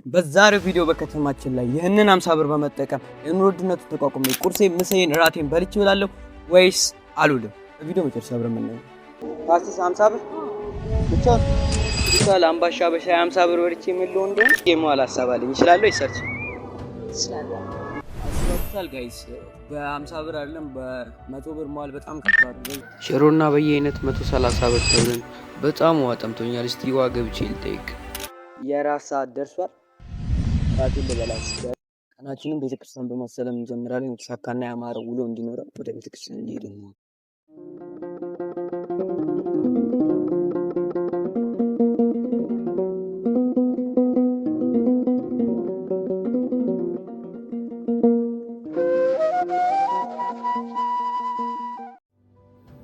በዛሬው ቪዲዮ በከተማችን ላይ ይህንን 50 ብር በመጠቀም የኑሮ ውድነቱ ተቋቁሜ ቁርሴን፣ ምሳዬን፣ እራቴን በልቼ እላለሁ ወይስ አልውልም? በቪዲዮ መጨረሻ አብረን የምናየው። ፓስቲስ 50 ብር ብቻ አምባሻ በሻይ 50 ብር በልቼ ምን ልሆን እንደሆነ የመዋል ሀሳብ አለኝ። እችላለሁ ይሰርች አስባችኋል ጋይስ? በ50 ብር አይደለም በ100 ብር መዋል በጣም ከባድ ነው። ሽሮና በየአይነት 130 ብር ተብለን በጣም ውሃ ጠምቶኛል። እስቲ ውሃ ገብቼ ልጠይቅ። የራስ ሰዓት ደርሷል። ራቴን ልበላስ። ቀናችንን ቤተክርስቲያን በማሰለም እንጀምራለን። የተሳካና ያማረ ውሎ እንዲኖረን ወደ ቤተክርስቲያን እንሄዳለን።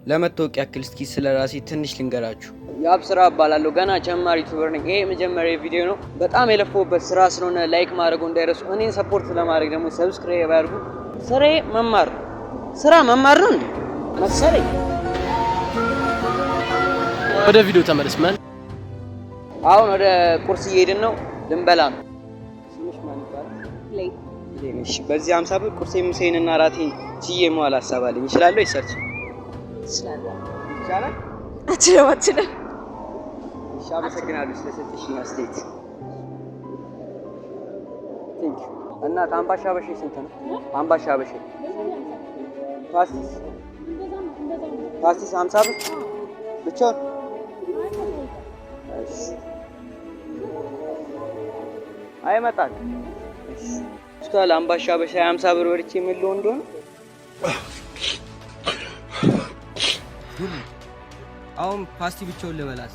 ለመታወቅ ያክል እስኪ ስለራሴ ትንሽ ልንገራችሁ። ያብስራ እባላለሁ። ገና ጀማሪ ዩቲዩበር ነኝ። ይሄ የመጀመሪያ ቪዲዮ ነው። በጣም የለፈውበት ስራ ስለሆነ ላይክ ማድረጉ እንዳይረሱ። እኔን ሰፖርት ለማድረግ ደግሞ ሰብስክራይብ ያድርጉ። ስራዬ መማር ስራ መማር ነው እንዴ መሰለኝ። ወደ ቪዲዮ ተመለስ። ማን አሁን ወደ ቁርስ እየሄድን ነው። ልንበላ ነው። ስምሽ ማን ይባላል? እሺ፣ በዚህ 50 ብር ቁርሴን፣ ምሳዬን እና እራቴን ችዬ መዋል ሀሳብ አለኝ። እችላለሁ ይሰርች ይቻላል? አትችልም። እሺ፣ አመሰግናለሁ ስለሰጠሽኝ አስተያየት። እና አምባሻ በሼ ስንት ነው? አምባሻ በሼ ፓስቲስ 50 ብር ብቻውን? እሺ፣ አይመጣም። እሺ፣ ስታል አምባሻ በሼ 50 ብር ወርቼ ምን ልሆን እንደሆነ አሁን ፓስቲ ብቻውን ልበላስ።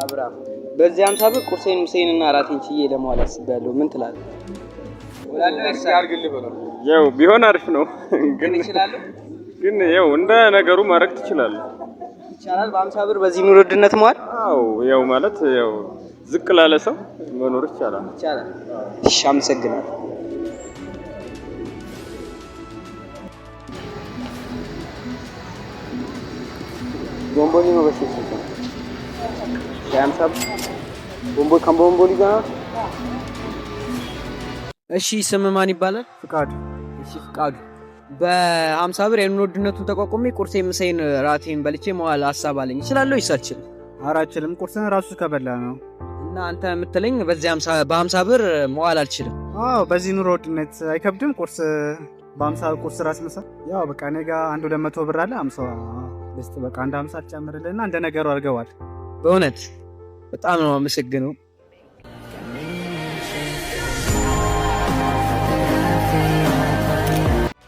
አብራም በዚህ 50 ብር ቁርሴን፣ ምሳዬን እና እራቴን ችዬ ለመዋል አስቤያለሁ። ምን ትላለህ? ያው ቢሆን አሪፍ ነው ግን እችላለሁ። ግን ያው እንደ ነገሩ ማድረግ ትችላለህ። ይቻላል በ50 ብር በዚህ ኑሮ ውድነት መዋል? አዎ ያው ማለት ያው ዝቅ ላለ ሰው መኖር ይቻላል። እሺ፣ አመሰግናለሁ። ቦምቦሊ ነው በሽታ ነው። ያምሳብ ቦምቦሊ ጋር። እሺ፣ ስም ማን ይባላል? ፍቃዱ። እሺ፣ ፍቃዱ በ50 ብር የኑሮ ውድነቱን ተቋቁሜ ቁርሴን፣ ምሳዬን፣ እራቴን በልቼ መዋል ሀሳብ አለኝ። እችላለሁ ይሰርችል? ኧረ አልችልም። ቁርስን ራሱ ከበላ ነው። እና አንተ የምትለኝ በዚህ በ50 ብር መዋል አልችልም? አዎ፣ በዚህ ኑሮ ውድነት አይከብድም? ቁርስ በ50 ቁርስ ራስ መሳ ያው በቃ እኔ ጋር 200 ብር አለ 50 ደስት በቃ አንድ 50 አልጨምርልህና እንደ ነገሩ አድርገዋል። በእውነት በጣም ነው አመሰግነው።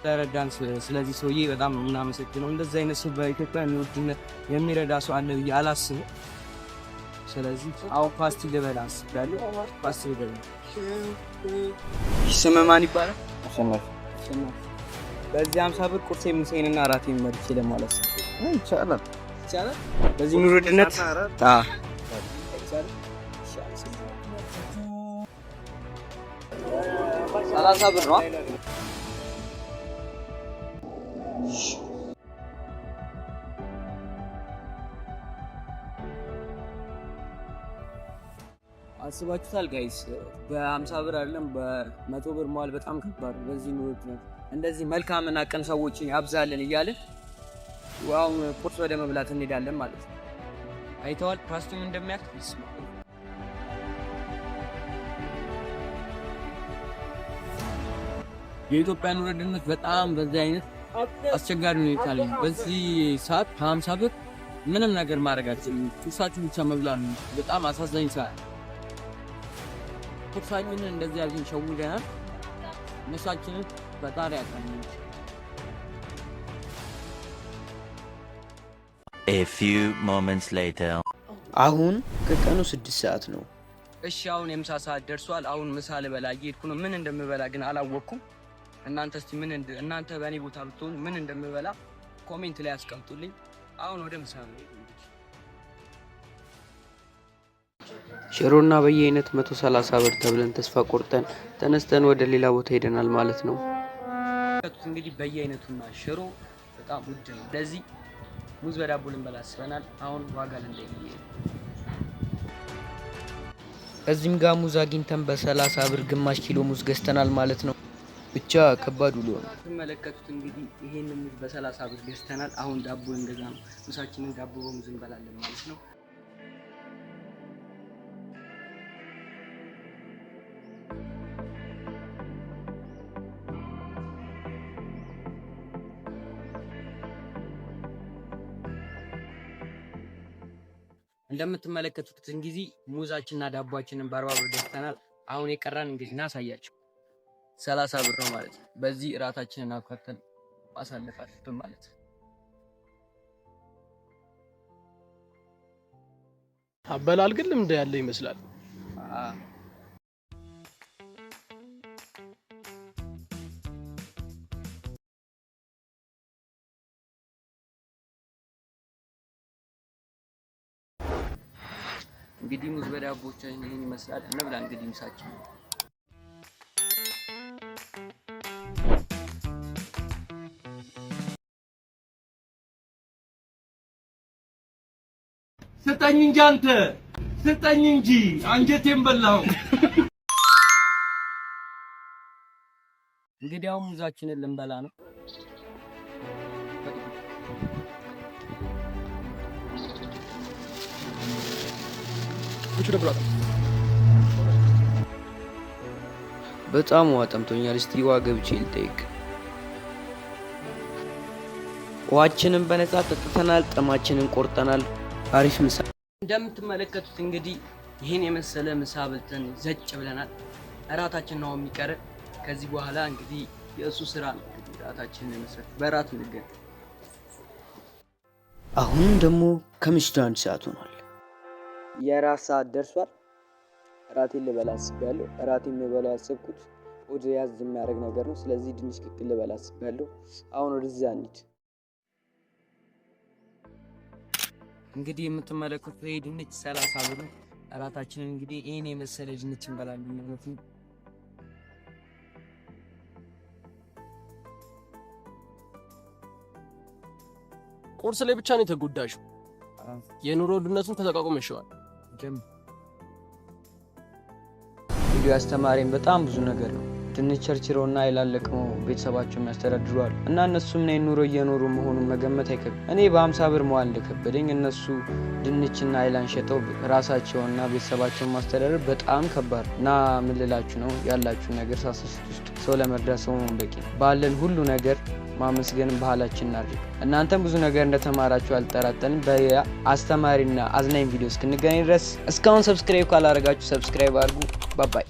ተረዳን። ስለዚህ ሰውዬ በጣም ነው የምናመሰግነው። እንደዚህ አይነት ሰው በኢትዮጵያ ኑሮ ውድነት የሚረዳ ሰው አለ ብዬ አላስብም። ስለዚህ አሁን ፓስቲ ልበላ አስቤያለሁ። ፓስቲ ልበላ። ስምህ ማን ይባላል? አሸናፊ። በዚህ 50 ብር ቁርሴን፣ ምሳዬን እና እራቴን በልቼ ለማለት ይቻላል። በዚህ ኑሮ ውድነት 30 ብር ነው። አስባችሁታል ጋይስ? በ50 ብር አይደለም በ100 ብር መዋል በጣም ከባድ ነው። በዚህ ኑሮ ውድነት እንደዚህ መልካምና ቀን ሰዎችን ያብዛልን እያልን አሁን ቁርስ ወደ መብላት እንሄዳለን ማለት ነው። አይተዋል ፓስቲውን እንደሚያክል ይስማ። የኢትዮጵያ ኑሮ ውድነት በጣም በዚህ አይነት አስቸጋሪ ሁኔታ ላይ በዚህ ሰዓት 50 ብር ምንም ነገር ማድረግ አትችልም። ቁርሳችን ብቻ መብላት ነው። በጣም አሳዛኝ ሰዓት። ቁርሳችንን እንደዚህ ያዝን ሸውደናል። ምሳችንን ፈጣሪ ያቀርብልን። A few moments later. አሁን ከቀኑ 6 ሰዓት ነው። እሺ፣ አሁን የምሳ ሰዓት ደርሷል። አሁን ምሳ ልበላ እየሄድኩ ነው። ምን እንደምበላ ግን አላወቅኩም። እናንተ እስቲ እናንተ በእኔ ቦታ ብትሆኑ ምን እንደምበላ ኮሜንት ላይ አስቀምጡልኝ። አሁን ወደ ምሳ ነው። ሽሮና በየአይነት 130 ብር ተብለን ተስፋ ቆርጠን ተነስተን ወደ ሌላ ቦታ ሄደናል ማለት ነው። እንግዲህ በየአይነቱና ሽሮ በጣም ውድ ነው። ለዚህ ሙዝ በዳቦ ልንበላ አስበናል። አሁን ዋጋ ልንጠይቅ እዚህም ጋር ሙዝ አግኝተን በ30 ብር ግማሽ ኪሎ ሙዝ ገዝተናል ማለት ነው። ብቻ ከባድ ውሎ ነው። ትመለከቱት እንግዲህ ይሄንን ሙዝ በ30 ብር ገዝተናል። አሁን ዳቦ እንደዛ ነው። ምሳችንን ዳቦ በሙዝ እንበላለን ማለት ነው። እንደምትመለከቱት እንግዲህ ሙዛችንና ዳቦአችንን በ40 ብር ገዝተናል። አሁን የቀረን እንግዲህ እናሳያችሁ 30 ብር ነው ማለት ነው። በዚህ እራታችንን አብካተን ማሳለፋለን ማለት ነው። አበላል ግን ልምድ ያለ ይመስላል። እንግዲህ ሙዝ በዳቦቻችን ይሄን ይመስላል። እንብላ እንግዲህ ምሳችን። ስጠኝ እንጂ አንተ ስጠኝ እንጂ አንጀቴን በላው። እንግዲህ አሁን ሙዛችንን ልንበላ ነው። በጣም ውሃ ጠምቶኛል። እስቲ ውሃ ገብቼ ልጠይቅ። ውሃችንን በነጻ ጠጥተናል። ጥማችንን ቆርጠናል። አሪፍ ምሳ። እንደምትመለከቱት እንግዲህ ይሄን የመሰለ ምሳ በልተን ዘጭ ብለናል። እራታችን ነው የሚቀር። ከዚህ በኋላ እንግዲህ የእሱ ስራ ነው። እራታችንን መስራት በእራት እንገናኝ። አሁን ደግሞ ከምሽቱ 1 ሰዓት ሆኗል። የራት ሰዓት ደርሷል። እራቴን ልበላ አስቤያለሁ። እራቴን ልበላ ያሰብኩት ወደ ያዝ የሚያደርግ ነገር ነው። ስለዚህ ድንች ቅቅል ልበላ አስቤያለሁ። አሁን ወደዛ እንሂድ። እንግዲህ የምትመለከቱት ይሄ ድንች 30 ብር ነው። እራታችንን እንግዲህ ይሄን የመሰለ ድንች እንበላለን ማለት ነው። ቁርስ ላይ ብቻ ነው የተጎዳሽው። የኑሮ ውድነቱን ተጠቃቅመሽዋል። ቪዲዮ አስተማሪም በጣም ብዙ ነገር ነው። ድንች ቸርችሮና አይላለቅመው ቤተሰባቸው የሚያስተዳድሯል እና እነሱም ነው ኑሮ እየኖሩ መሆኑን መገመት አይከብድም። እኔ በ50 ብር መዋል እንደከበደኝ እነሱ ድንችና አይላን ሸጠው ራሳቸውና ቤተሰባቸውን ማስተዳደር በጣም ከባድ እና ምን ልላችሁ ነው ያላችሁ ነገር ሳስስት ውስጥ ሰው ለመርዳት ሰው መሆን በቂ ነው። ባለን ሁሉ ነገር ማመስገን ባህላችን እናድርግ። እናንተም ብዙ ነገር እንደተማራችሁ አልጠራጠርም። በአስተማሪና አዝናኝ ቪዲዮ እስክንገናኝ ድረስ እስካሁን ሰብስክራይብ ካላደረጋችሁ ሰብስክራይብ አድርጉ። ባባይ